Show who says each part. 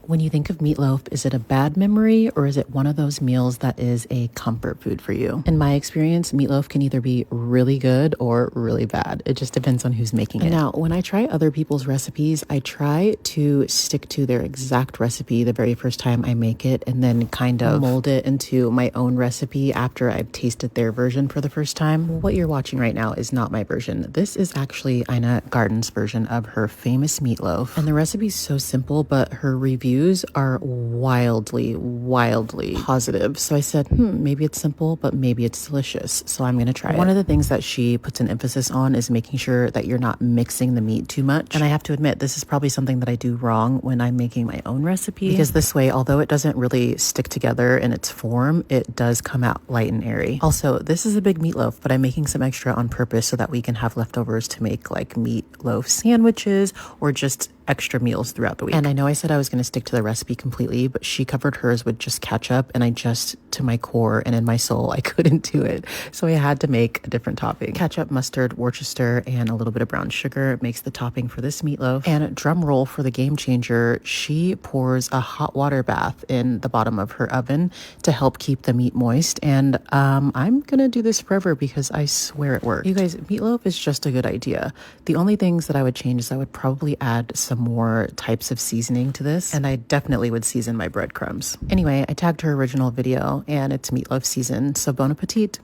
Speaker 1: When you think of meatloaf, is it a bad memory or is it one of those meals that is a comfort food for you? In my experience, meatloaf can either be really good or really bad. It just depends on who's making it. Now, when I try other people's recipes, I try to stick to their exact recipe the very first time I make it and then kind of mold it into my own recipe after I've tasted their version for the first time. What you're watching right now is not my version. This is actually Ina Garten's version of her famous meatloaf. And the recipe is so simple, but her reviews are wildly positive. So I said, maybe it's simple, but maybe it's delicious. So I'm going to try it. One of the things that she puts an emphasis on is making sure that you're not mixing the meat too much. And I have to admit, this is probably something that I do wrong when I'm making my own recipe, because this way, although it doesn't really stick together in its form, it does come out light and airy. Also, this is a big meatloaf, but I'm making some extra on purpose so that we can have leftovers to make like meatloaf sandwiches or just extra meals throughout the week. And I know I said I was going to stick to the recipe completely, but she covered hers with just ketchup, and I just, to my core and in my soul, I couldn't do it. So I had to make a different topping. Ketchup, mustard, Worcester, and a little bit of brown sugar makes the topping for this meatloaf. And drum roll for the game changer, she pours a hot water bath in the bottom of her oven to help keep the meat moist. And I'm gonna do this forever because I swear it worked. You guys, meatloaf is just a good idea. The only things that I would change is I would probably add some more types of seasoning to this, and I definitely would season my breadcrumbs. Anyway, I tagged her original video and it's meatloaf season, so bon appetit.